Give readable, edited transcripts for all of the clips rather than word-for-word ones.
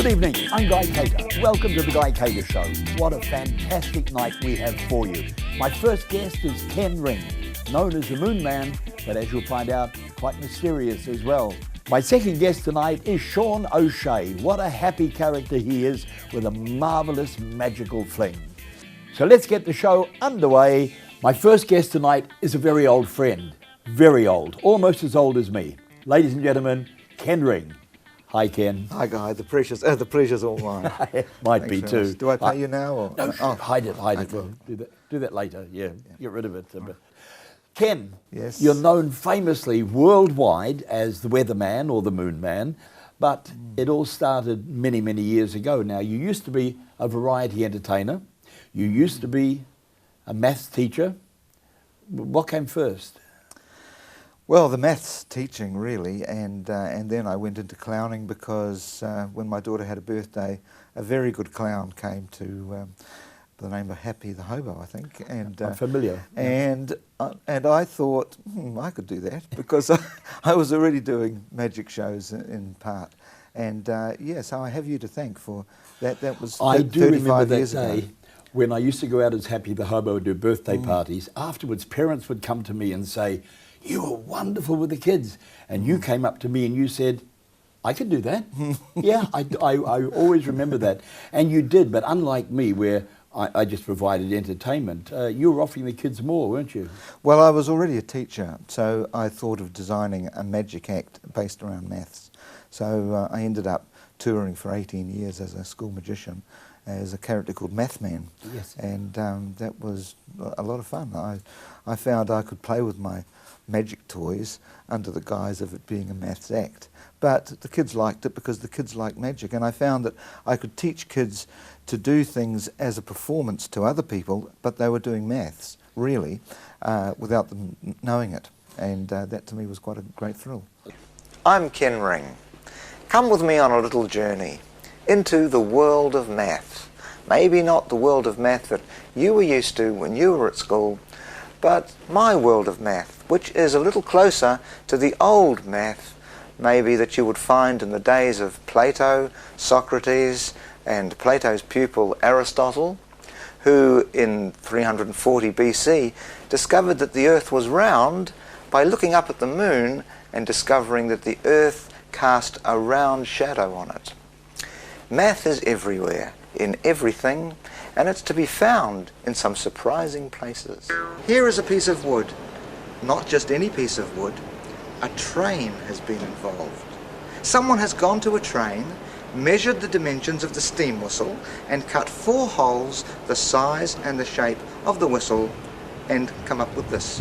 Good evening, I'm Guy Cater. Welcome to the Guy Cater Show. What a fantastic night we have for you. My first guest is Ken Ring, known as the Moon Man, but as you'll find out, quite mysterious as well. My second guest tonight is Sean O'Shea. What a happy character he is with a marvellous magical fling. So let's get the show underway. My first guest tonight is a very old friend. Very old, almost as old as me. Ladies and gentlemen, Ken Ring. Hi, Ken. Hi, Guy. The pressure's all mine. Might Thanks be very too. much. Do I pay you now? Or? No, hide it. Okay. We'll do that later. Yeah, get rid of it. But Ken, Yes. you're known famously worldwide as the Weatherman or the Moon Man, but it all started many, many years ago. Now, you used to be a variety entertainer. You used to be a maths teacher. What came first? Well, the maths teaching really, and then I went into clowning because when my daughter had a birthday, a very good clown came to the name of Happy the Hobo, I think, and I'm familiar. And I thought I could do that because I was already doing magic shows in part, and so I have you to thank for that. That was I do remember 35 that years day ago. when I used to go out as Happy the Hobo and do birthday parties. Afterwards, parents would come to me and say, "You were wonderful with the kids." And you came up to me and you said, "I could do that." Yeah, I always remember that. And you did, but unlike me, where I just provided entertainment, you were offering the kids more, weren't you? Well, I was already a teacher, so I thought of designing a magic act based around maths. So I ended up touring for 18 years as a school magician, as a character called Mathman. Yes. And that was a lot of fun. I found I could play with my magic toys under the guise of it being a maths act. But the kids liked it because the kids like magic, and I found that I could teach kids to do things as a performance to other people, but they were doing maths, really, without them knowing it. And that to me was quite a great thrill. I'm Ken Ring. Come with me on a little journey into the world of maths. Maybe not the world of math that you were used to when you were at school, but my world of math, which is a little closer to the old math, maybe that you would find in the days of Plato, Socrates, and Plato's pupil Aristotle, who in 340 BC discovered that the earth was round by looking up at the moon and discovering that the earth cast a round shadow on it. Math is everywhere, in everything, and it's to be found in some surprising places. Here is a piece of wood. Not just any piece of wood. A train has been involved. Someone has gone to a train, measured the dimensions of the steam whistle, and cut 4 holes the size and the shape of the whistle, and come up with this.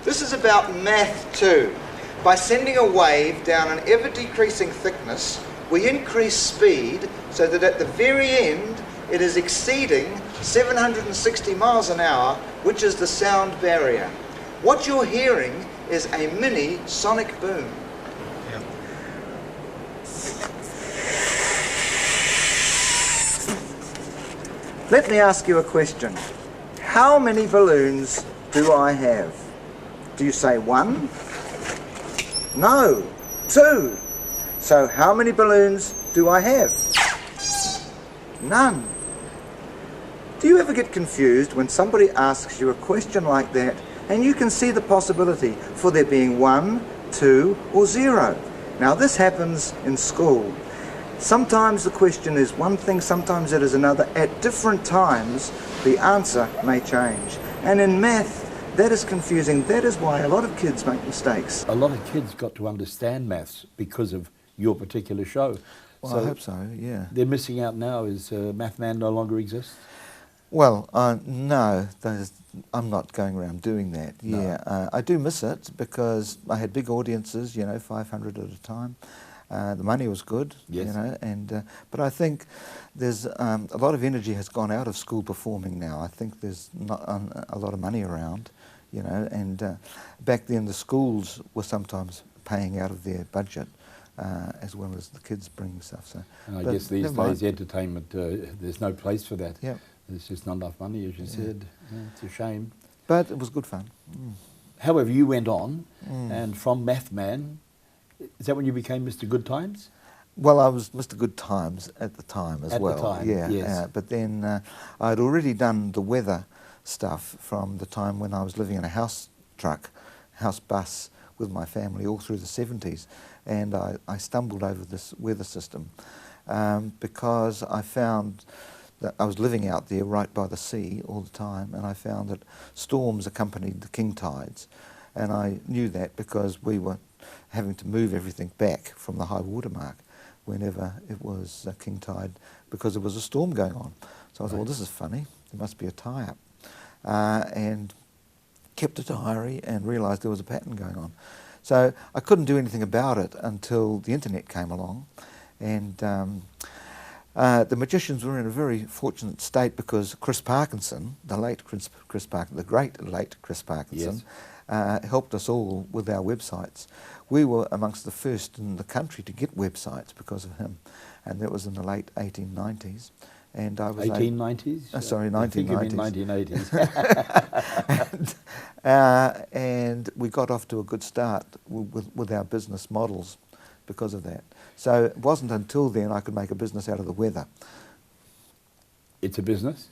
This is about math too. By sending a wave down an ever-decreasing thickness, we increase speed so that at the very end it is exceeding 760 miles an hour, which is the sound barrier. What you're hearing is a mini sonic boom. Let me ask you a question. How many balloons do I have? Do you say 1? No, 2. So how many balloons do I have? None. Do you ever get confused when somebody asks you a question like that and you can see the possibility for there being 1, 2 or 0? Now this happens in school. Sometimes the question is one thing, sometimes it is another. At different times the answer may change. And in math, that is confusing. That is why a lot of kids make mistakes. A lot of kids got to understand maths because of your particular show. Well, So I hope so, yeah. they're missing out now. Is Mathman no longer exists? Well, no, I'm not going around doing that. No. Yeah, I do miss it because I had big audiences, 500 at a time. The money was good, Yes. and but I think there's a lot of energy has gone out of school performing now. I think there's not a lot of money around, and back then the schools were sometimes paying out of their budget. As well as the kids bringing stuff. So, And I but guess these never mind. days entertainment, there's no place for that. Yeah. There's just not enough money, as you said. Yeah, it's a shame. But it was good fun. However, you went on, and from Math Man, is that when you became Mr. Good Times? Well, I was Mr. Good Times at the time as well. At the time, yeah. yes. But then I'd already done the weather stuff from the time when I was living in a house bus with my family all through the 70s, and I stumbled over this weather system because I found that I was living out there right by the sea all the time, and I found that storms accompanied the king tides, and I knew that because we were having to move everything back from the high water mark whenever it was a king tide because there was a storm going on. So I thought, well, this is funny, there must be a tie-up. And kept a diary and realised there was a pattern going on. So I couldn't do anything about it until the internet came along, and the magicians were in a very fortunate state because Chris Parkinson, the late Chris Parkinson, the great late Chris Parkinson, helped us all with our websites. We were amongst the first in the country to get websites because of him, and that was in the late 1890s. And I was 1890s? Sorry, 1990s. I think you mean 1980s. and we got off to a good start with our business models because of that. So it wasn't until then I could make a business out of the weather. It's a business?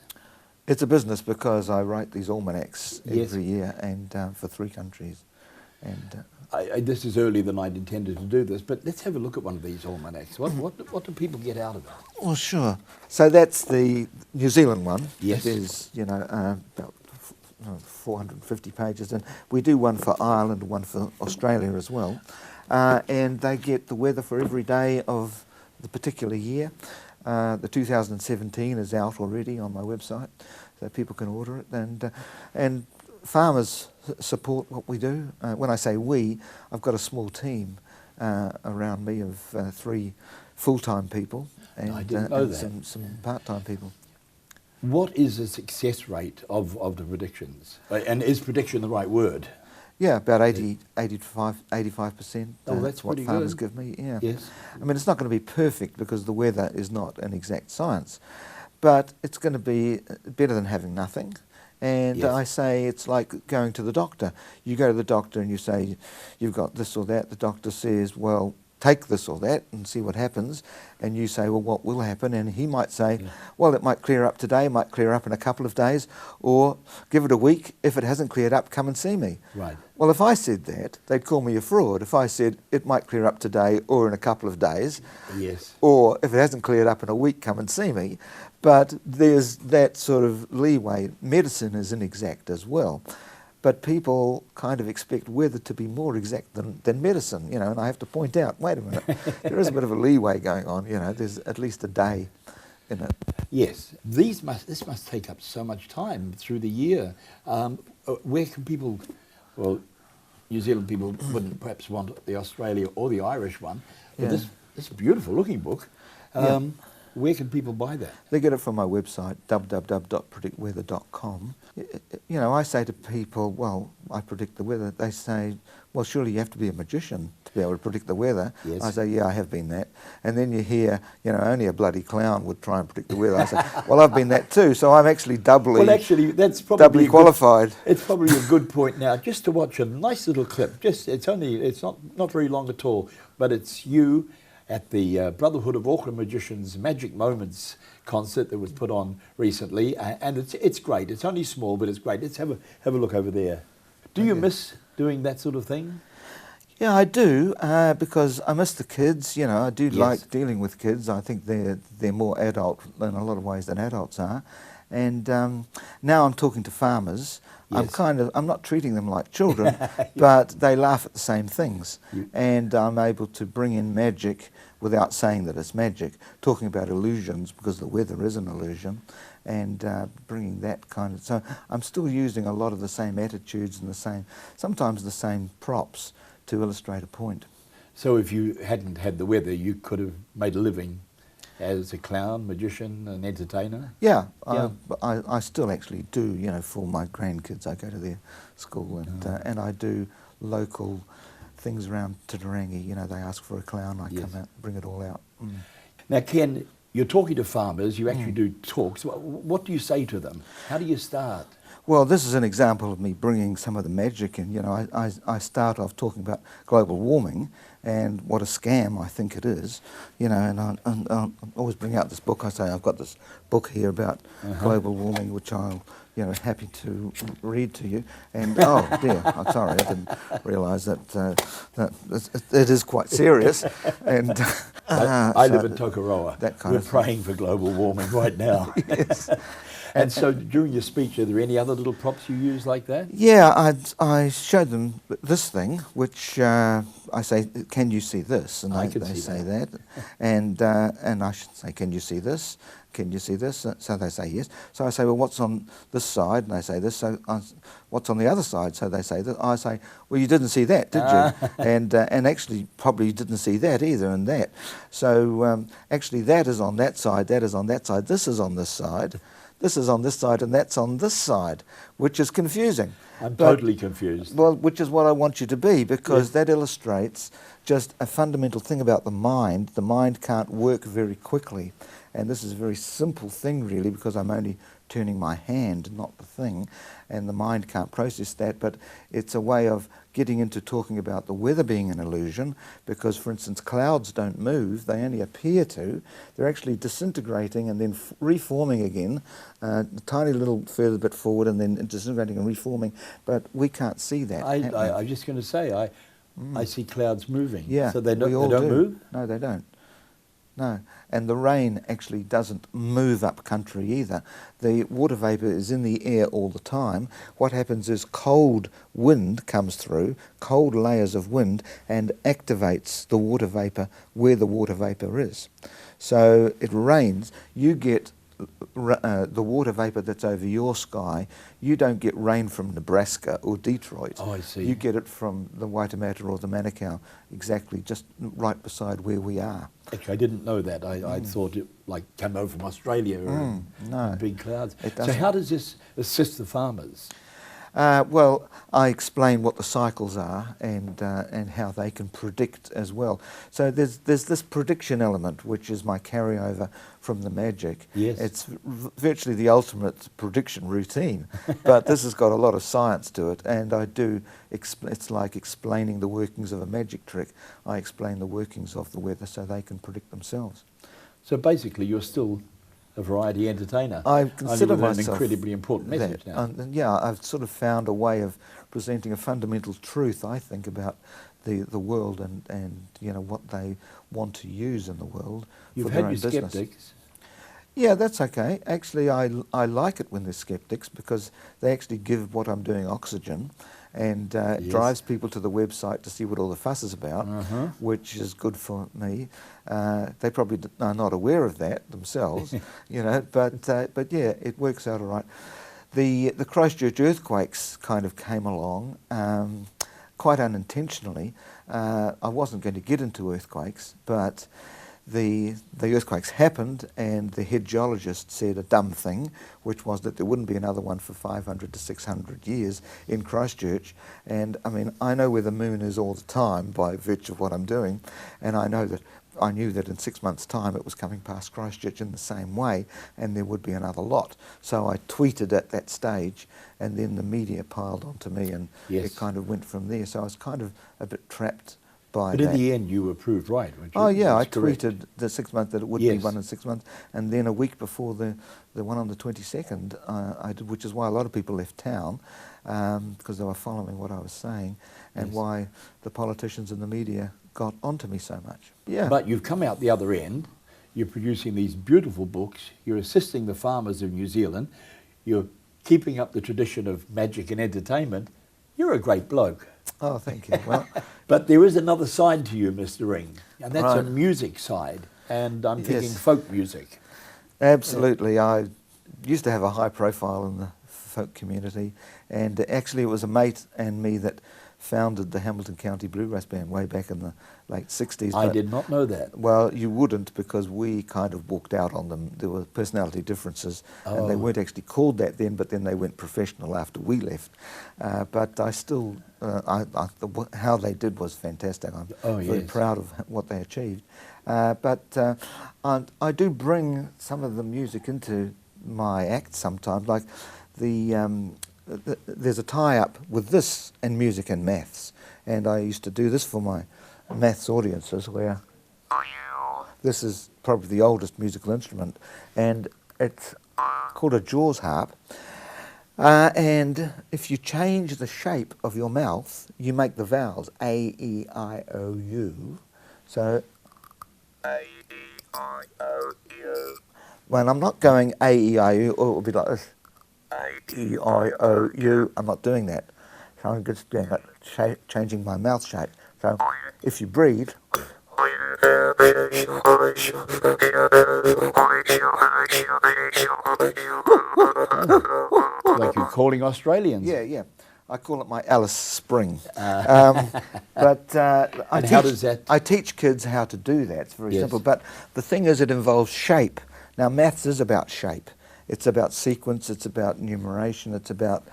It's a business because I write these almanacs every year and for 3 countries. And this is earlier than I'd intended to do this, but let's have a look at one of these almanacs. What do people get out of it? Well, sure. So that's the New Zealand one. Yes. It is, about 450 pages, and we do one for Ireland and one for Australia as well. And they get the weather for every day of the particular year. The 2017 is out already on my website, so people can order it. And farmers support what we do. When I say we, I've got a small team around me of 3 full-time people and, I didn't know that. Some part-time people. What is the success rate of the predictions? And is prediction the right word? Yeah, about 85%. Oh, that's what pretty farmers good. give me. Yeah. Yes. I mean, it's not going to be perfect because the weather is not an exact science, but it's going to be better than having nothing. And Yes. I say it's like going to the doctor. You go to the doctor and you say, you've got this or that. The doctor says, well, take this or that and see what happens. And you say, well, what will happen? And he might say, well, it might clear up today, might clear up in a couple of days, or give it a week. If it hasn't cleared up, come and see me. Right. Well, if I said that, they'd call me a fraud. If I said it might clear up today or in a couple of days, Yes. or if it hasn't cleared up in a week, come and see me. But there's that sort of leeway. Medicine is inexact as well. But people kind of expect weather to be more exact than medicine, and I have to point out, wait a minute, there is a bit of a leeway going on, there's at least a day in it. Yes. This must take up so much time through the year. Where can people, well, New Zealand people wouldn't perhaps want the Australia or the Irish one, but this beautiful looking book, where can people buy that? They get it from my website, www.predictweather.com. I say to people, well, I predict the weather. They say, well, surely you have to be a magician to be able to predict the weather. Yes. I say, yeah, I have been that. And then you hear, only a bloody clown would try and predict the weather. I say, well, I've been that too, so I'm actually doubly that's probably qualified. It's probably a good point now, just to watch a nice little clip. It's not very long at all, but it's you at the Brotherhood of Auckland Magicians Magic Moments concert that was put on recently, and it's great. It's only small, but it's great. Let's have a look over there. Do you miss doing that sort of thing? Yeah, I do, because I miss the kids. I do like dealing with kids. I think they're more adult in a lot of ways than adults are. And now I'm talking to farmers. Yes. I'm not treating them like children, but they laugh at the same things. And I'm able to bring in magic without saying that it's magic, talking about illusions, because the weather is an illusion, and bringing that kind of... So I'm still using a lot of the same attitudes and sometimes the same props to illustrate a point. So if you hadn't had the weather, you could have made a living as a clown, magician, an entertainer? Yeah. I still actually do, for my grandkids. I go to their school and I do local things around Titirangi. They ask for a clown, I come out, bring it all out. Now, Ken, you're talking to farmers, you actually do talks. What do you say to them? How do you start? Well, this is an example of me bringing some of the magic in. You know, I start off talking about global warming and what a scam I think it is. You know, and I always bring out this book. I say I've got this book here about global warming, which I'll, you know, happy to read to you. And oh dear, I'm sorry, I didn't realise that that it is quite serious. And I so live in Tokoroa. that kind We're of thing. praying for global warming right now. Yes. And so during your speech, are there any other little props you use like that? Yeah, I showed them this thing, which I say, "Can you see this?" And I they can see say that, and I should say, "Can you see this? Can you see this?" So they say yes. So I say, "Well, what's on this side?" And they say this. So what's on the other side? So they say that. I say, "Well, you didn't see that, did you?" And actually, probably you didn't see that either, and that. So actually, that is on that side. That is on that side. This is on this side. This is on this side and that's on this side, which is confusing. I'm totally confused. Well, which is what I want you to be, because that illustrates just a fundamental thing about the mind. The mind can't work very quickly. And this is a very simple thing, really, because I'm only turning my hand, not the thing, and the mind can't process that. But it's a way of getting into talking about the weather being an illusion, because, for instance, clouds don't move, they only appear to. They're actually disintegrating and then reforming again, a tiny little further bit forward and then disintegrating and reforming, but we can't see that happening. I was just going to say, I see clouds moving. Yeah, So they we all don't do. move? No, they don't. No, and the rain actually doesn't move up country either. The water vapour is in the air all the time. What happens is cold wind comes through, cold layers of wind, and activates the water vapour where the water vapour is. So it rains, you get the water vapour that's over your sky. You don't get rain from Nebraska or Detroit. Oh, I see. You get it from the Waitemata or the Manukau, exactly just right beside where we are. Actually, I didn't know that. I thought it like came over from Australia or no, big clouds. it So doesn't. how does this assist the farmers? Well, I explain what the cycles are and how they can predict as well. So there's this prediction element, which is my carryover from the magic. Yes. It's virtually the ultimate prediction routine, but this has got a lot of science to it, and I do. It's like explaining the workings of a magic trick. I explain the workings of the weather so they can predict themselves. So basically, you're still a variety entertainer. I consider only with myself an incredibly important message that. now. Yeah, I've sort of found a way of presenting a fundamental truth, I think, about the world and you know what they want to use in the world You've for their had own your business. skeptics. Yeah, that's okay. Actually, I like it when they're skeptics, because they actually give what I'm doing oxygen, and it drives people to the website to see what all the fuss is about, which is good for me. They probably are not aware of that themselves, you know, but yeah, it works out all right. The Christchurch earthquakes kind of came along quite unintentionally. I wasn't going to get into earthquakes, but the earthquakes happened, and the head geologist said a dumb thing, which was that there wouldn't be another one for 500 to 600 years in Christchurch. And I mean, I know where the moon is all the time by virtue of what I'm doing, and I knew that in 6 months' time it was coming past Christchurch in the same way, and there would be another lot. So I tweeted at that stage, and then the media piled onto me, and it kind of went from there. So I was kind of a bit trapped by But that. in the end, you were proved right, weren't you? Oh yeah, I That's correct. tweeted the 6 months that it would be one in 6 months, and then a week before the one on the 22nd, I did, which is why a lot of people left town, because they were following what I was saying, and why the politicians and the media got onto me so much. Yeah. But you've come out the other end. You're producing these beautiful books. You're assisting the farmers of New Zealand. You're keeping up the tradition of magic and entertainment. You're a great bloke. Oh, thank you. Well, But there is another side to you, Mr. Ring, and that's a Right. music side. And I'm thinking Yes. folk music. absolutely. I used to have a high profile in the folk community, and actually it was a mate and me that founded the Hamilton County Bluegrass Band way back in the late 60s. I but- did not know that. Well, you wouldn't, because we kind of walked out on them. There were personality differences, and they Oh. weren't actually called that then, but then they went professional after we left. But I still, how they did was fantastic. I'm very proud of what they achieved. But I do bring some of the music into my act sometimes, like the there's a tie-up with this and music and maths. And I used to do this for my maths audiences, where this is probably the oldest musical instrument, and it's called a Jaws harp. And if you change the shape of your mouth, you make the vowels A, E, I, O, U. So A, E, I, O, U. When I'm not going A, E, I, U, or it will be like this. A, E, I, O, U. I'm not doing that. So I'm just doing it, changing my mouth shape. So if you breathe, like you're calling Australians. yeah. I call it my Alice Spring. But I teach kids how to do that. It's very simple. But the thing is, it involves shape. Now, maths is about shape. It's about sequence. It's about numeration. It's about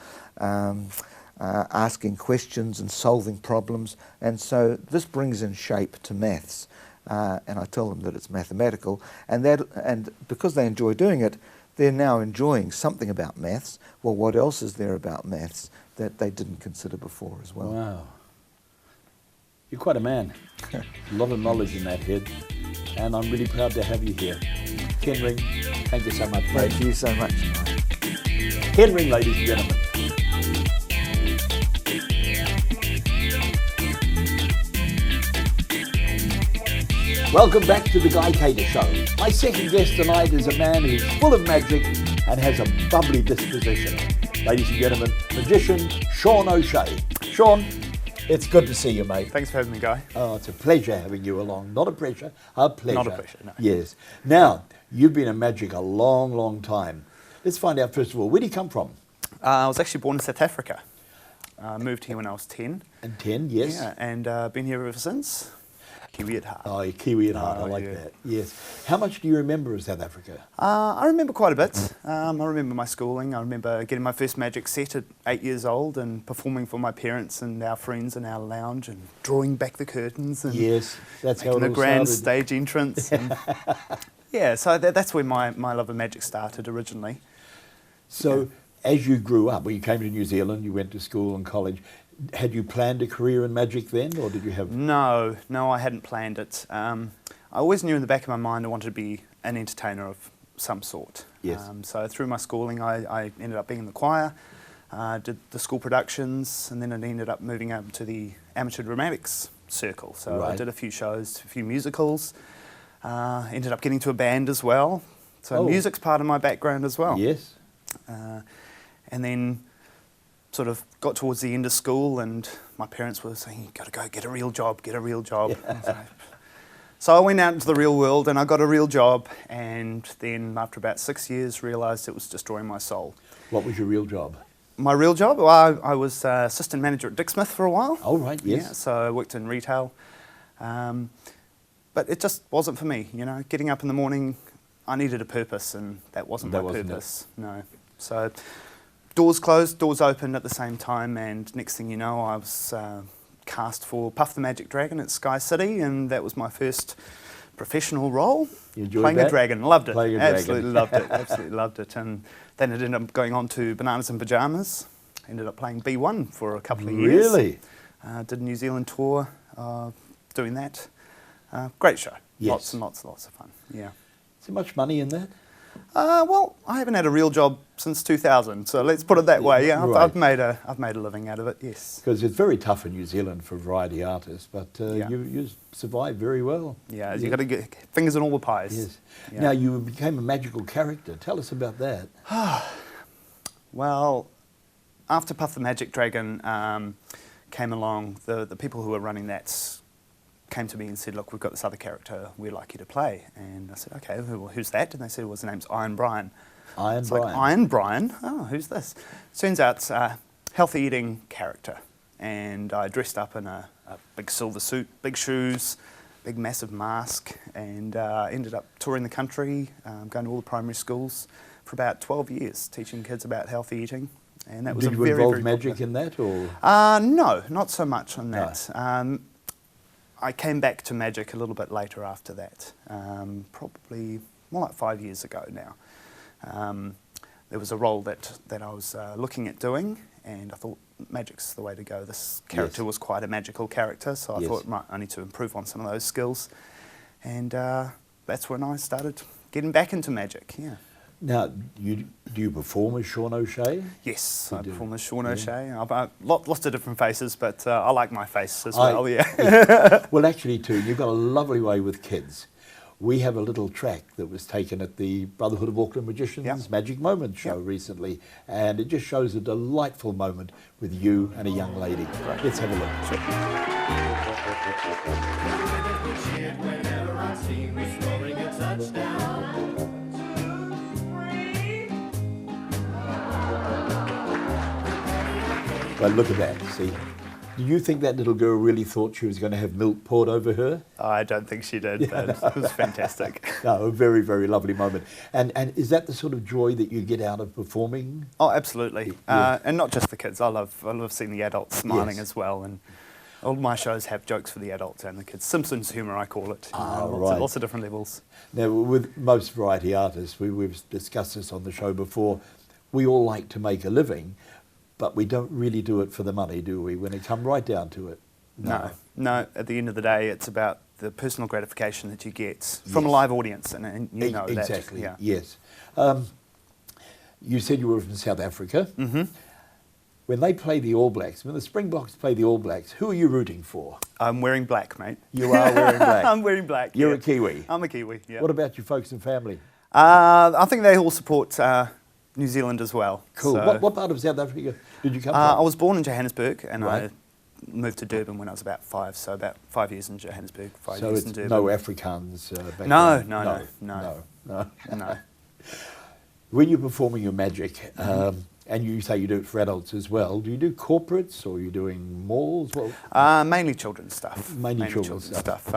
asking questions and solving problems. And so this brings in shape to maths. And I tell them that it's mathematical. And because they enjoy doing it, they're now enjoying something about maths. Well, what else is there about maths that they didn't consider before as well? Wow. You're quite a man. A lot of knowledge in that head. And I'm really proud to have you here. Ken Ring, thank you so much, mate. Thank you so much. Ken Ring, ladies and gentlemen. Welcome back to the Guy Cater Show. My second guest tonight is a man who's full of magic and has a bubbly disposition. Ladies and gentlemen, magician Sean O'Shea. Sean, it's good to see you, mate. Thanks for having me, Guy. Oh, it's a pleasure having you along. Not a pressure, a pleasure. Not a pressure, no. Yes. Now, you've been in magic a long, long time. Let's find out, first of all, where do you come from? I was actually born in South Africa. Moved here when I was 10. And 10, yes. Yeah, and been here ever since. Kiwi at heart. Oh, you're Kiwi at heart, I like yeah. that. Yes. How much do you remember of South Africa? I remember quite a bit. I remember my schooling. I remember getting my first magic set at 8 years old and performing for my parents and our friends in our lounge and drawing back the curtains and Yes, that's how it making all the grand started. stage entrance. And yeah, so that's where my love of magic started originally. So, as you grew up, when you came to New Zealand, you went to school and college, had you planned a career in magic then, or did you have... No, I hadn't planned it. I always knew in the back of my mind I wanted to be an entertainer of some sort. Yes. So through my schooling, I ended up being in the choir, did the school productions, and then it ended up moving up to the amateur dramatics circle. So I Right. did a few shows, a few musicals, ended up getting to a band as well. So music's part of my background as well. Yes. And then sort of got towards the end of school and my parents were saying, you've got to go get a real job, get a real job. So I went out into the real world and I got a real job, and then after about 6 years realised it was destroying my soul. What was your real job? My real job? Well, I was assistant manager at Dick Smith for a while. Oh, right, yes. Yeah, so I worked in retail. But it just wasn't for me, you know. Getting up in the morning, I needed a purpose, and that wasn't my purpose. No. So doors closed, doors opened at the same time, and next thing you know, I was cast for Puff the Magic Dragon at Sky City, and that was my first professional role. You enjoyed Playing that? a dragon, loved it. Playing a dragon. Absolutely loved it, absolutely loved it. And then it ended up going on to Bananas and Pyjamas. Ended up playing B1 for a couple of years. Really? Did a New Zealand tour doing that. Great show. Yes. Lots of fun. Yeah. Is there much money in that? Well, I haven't had a real job since 2000, so let's put it that way. Yeah, Right. I've made a living out of it. Yes. Because it's very tough in New Zealand for variety artists, but Yeah. you survived very well. Yeah, you got to get fingers in all the pies. Yes. Yeah. Now, you became a magical character. Tell us about that. Well, after Puff the Magic Dragon came along, the people who were running that came to me and said, look, we've got this other character we'd like you to play. And I said, okay, who's that? And they said, well, his name's Iron Brian. Iron It's Brian. like, Iron Brian? Oh, who's this? Turns out it's a healthy eating character. And I dressed up in a big silver suit, big shoes, big massive mask, and ended up touring the country, going to all the primary schools for about 12 years, teaching kids about healthy eating. And that was Did a you very, involve very magic popular. in that, or...? No, not so much on that. I came back to magic a little bit later after that, probably more like 5 years ago now. there was a role that I was looking at doing, and I thought magic's the way to go. This character Yes. was quite a magical character, so I Yes. thought I need to improve on some of those skills, and that's when I started getting back into magic. Yeah. Now, do you perform as Sean O'Shea? Yes, You I do, perform as Sean yeah. O'Shea. I've lots of different faces, but I like my face as I- well. Yeah. Well, actually, too, you've got a lovely way with kids. We have a little track that was taken at the Brotherhood of Auckland Magicians Yep. Magic Moment show Yep. recently, and it just shows a delightful moment with you and a young lady. Let's have a look. Well, look at that, see. Do you think that little girl really thought she was going to have milk poured over her? I don't think she did, but it was fantastic. No, a very, very lovely moment. And is that the sort of joy that you get out of performing? Oh, absolutely. Yeah. And not just the kids. I love seeing the adults smiling Yes. as well. And all my shows have jokes for the adults and the kids. Simpsons humour, I call it. Ah, Lots right. lots of different levels. Now, with most variety artists, we've discussed this on the show before, we all like to make a living, but we don't really do it for the money, do we, when it come right down to it? No. At the end of the day, it's about the personal gratification that you get from a Yes. live audience, and you know that. Exactly, Yeah. yes. You said you were from South Africa. Mm-hmm. When they play the All Blacks, when the Springboks play the All Blacks, who are you rooting for? I'm wearing black, mate. You are wearing black. I'm wearing black. You're yeah. a Kiwi. I'm a Kiwi, yeah. What about your folks and family? I think they all support New Zealand as well. Cool. So, What part of South Africa did you come I from? was born in Johannesburg, and Right. I moved to Durban when I was about 5, so about 5 years in Johannesburg, 5 So years it's in Durban. no Afrikaans background? No. No. No. When you're performing your magic, and you say you do it for adults as well, do you do corporates or are you doing malls? Well, Mainly children's stuff. Mainly children's stuff.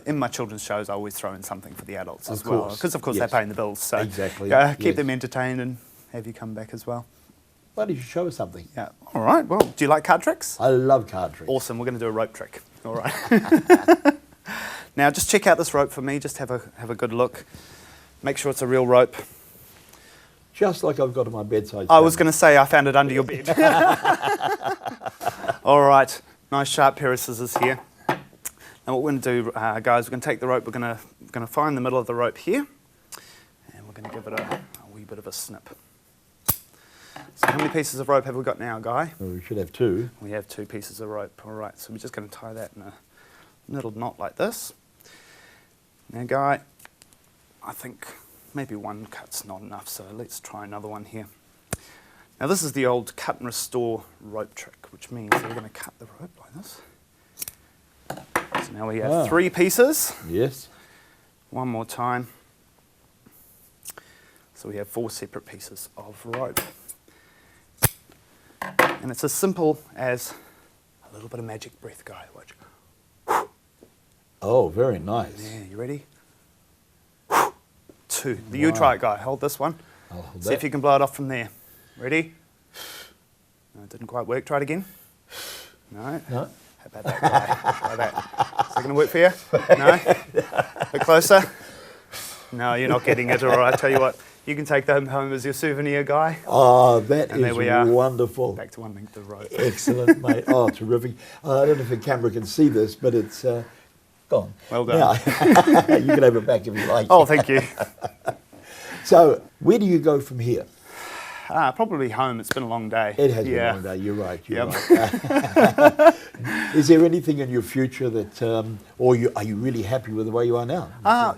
In my children's shows, I always throw in something for the adults Of as well, course, because of course yes. they're paying the bills. So Exactly, keep yes. them entertained and have you come back as well. why don't you show us something? Yeah. All right. Well, do you like card tricks? I love card tricks. Awesome. We're going to do a rope trick. All right. Now, just check out this rope for me. Just have a good look. Make sure it's a real rope. Just like I've got on my bedside. I was going to say I found it under your bed. All right. Nice sharp pair of scissors here. Now, what we're going to do, guys, we're going to take the rope. We're going to find the middle of the rope here, and we're going to give it a wee bit of a snip. So, how many pieces of rope have we got now, Guy? Well, we should have two. We have 2 pieces of rope. All right, so we're just going to tie that in a little knot like this. Now, Guy, I think maybe one cut's not enough, so let's try another one here. Now, this is the old cut and restore rope trick, which means we're going to cut the rope like this. So now we have 3 pieces. Yes. One more time. So we have 4 separate pieces of rope. And it's as simple as a little bit of magic breath, Guy. Watch. Oh, very nice. Yeah, you ready? 2. You try it, Guy. Hold this one. I'll hold See that. if you can blow it off from there. Ready? No, it didn't quite work. Try it again. No? No. How about that, Guy? Try that. Is that going to work for you? No? A bit closer? No, you're not getting it. All right, I tell you what. You can take them home as your souvenir, Guy. Oh, that And there is we are. wonderful. Back to one length of rope. Excellent, mate. Oh, terrific. I don't know if the camera can see this, but it's gone. Well done. Now, you can have it back if you like. Oh, thank you. So, where do you go from here? Probably home. It's been a long day. It has been Yeah. a long day. You're right. You're Yep. right. Is there anything in your future that, are you really happy with the way you are now?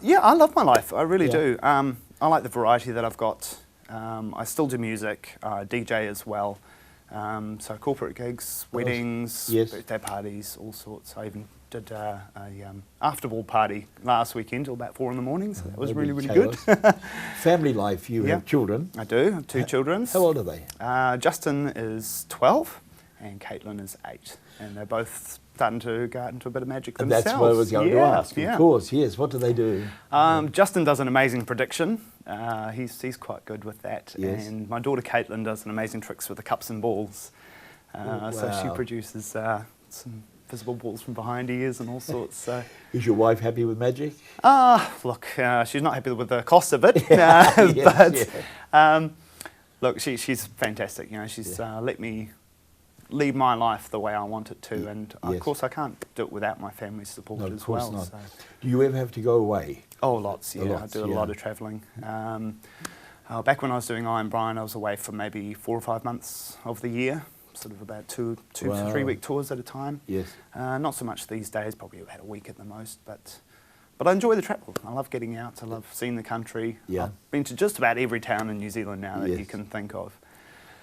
Yeah, I love my life. I really Yeah. do. I like the variety that I've got. I still do music, DJ as well. So corporate gigs, weddings, Yes. birthday parties, all sorts. I even did a after-ball party last weekend till about 4 in the morning. So that was That'd really, be really good. chaos. Family life, you Yeah. have children. I do. I have 2 children. How old are they? Justin is 12 and Caitlin is 8. And they're both starting to go out into a bit of magic And themselves. that's what I was going to ask. Yeah. Of course, yes. What do they do? Justin does an amazing prediction. He's quite good with that. Yes. And my daughter Caitlin does an amazing tricks with the cups and balls. So she wow. produces some visible balls from behind ears and all sorts. So. Is your wife happy with magic? Look, she's not happy with the cost of it, Yes, but Look, she's fantastic. You know, she's let me lead my life the way I want it to, and of Yes. course I can't do it without my family's support No, of as course well. not. So. Do you ever have to go away? Oh, lots. Yeah, Lots, I do a yeah. lot of travelling. Back when I was doing Iron Brian, I was away for maybe 4 or 5 months of the year, sort of about two to Wow. 3 week tours at a time. Yes. Not so much these days, probably about a week at the most, but I enjoy the travel. I love getting out. I love seeing the country. Yeah. I've been to just about every town in New Zealand now that you Yes. can think of.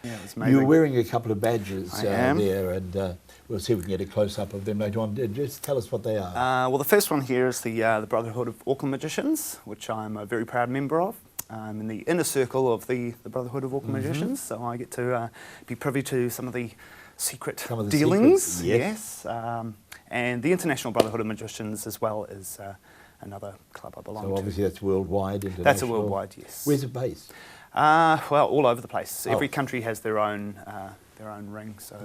Yeah, it's amazing. You're wearing a couple of badges I am. there, and we'll see if we can get a close-up of them later on. Just tell us what they are. Well, the first one here is the Brotherhood of Auckland Magicians, which I'm a very proud member of. I'm in the inner circle of the Brotherhood of Auckland Magicians, so I get to be privy to some of the secret Some of the dealings. secrets, yes. And the International Brotherhood of Magicians as well is another club I belong So to. obviously that's worldwide, international. That's a worldwide, yes. Where's it based? Well, all over the place. Oh. Every country has their own ring. So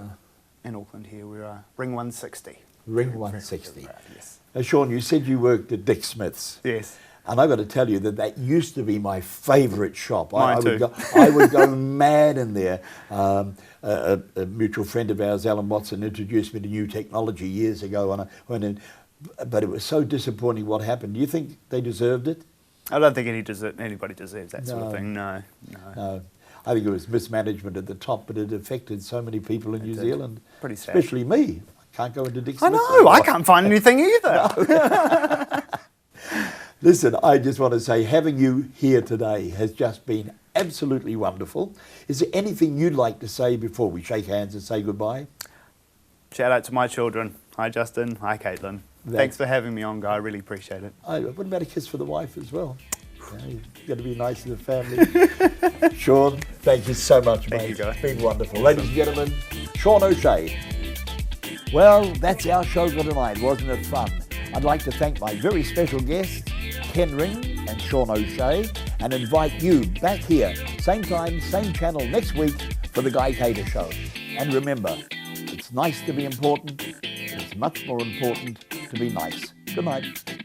in Auckland here, we're Ring 160. Ring Very 160. proud, yes. Sean, you said you worked at Dick Smith's. Yes. And I've got to tell you that used to be my favourite shop. Mine too. I would go mad in there. A mutual friend of ours, Alan Watson, introduced me to new technology years ago, and I went in, but it was so disappointing what happened. Do you think they deserved it? I don't think anybody deserves that sort No. of thing. No. No. I think it was mismanagement at the top, but it affected so many people in New did. Zealand. Pretty sad. Especially me. I can't go into Dick I Smith's know. anymore. I can't find anything either. Listen, I just want to say having you here today has just been absolutely wonderful. Is there anything you'd like to say before we shake hands and say goodbye? Shout out to my children. Hi, Justin. Hi, Caitlin. Thanks for having me on, Guy. I really appreciate it. What about a kiss for the wife as well? You've got to be nice to the family. Sean, thank you so much, mate. Thank you, Guy. It's been wonderful. Ladies and gentlemen, Sean O'Shea. Well, that's our show for tonight. Wasn't it fun? I'd like to thank my very special guests, Ken Ring and Sean O'Shea, and invite you back here, same time, same channel next week for The Guy Cater Show. And remember, it's nice to be important. It's much more important to be nice. Good night.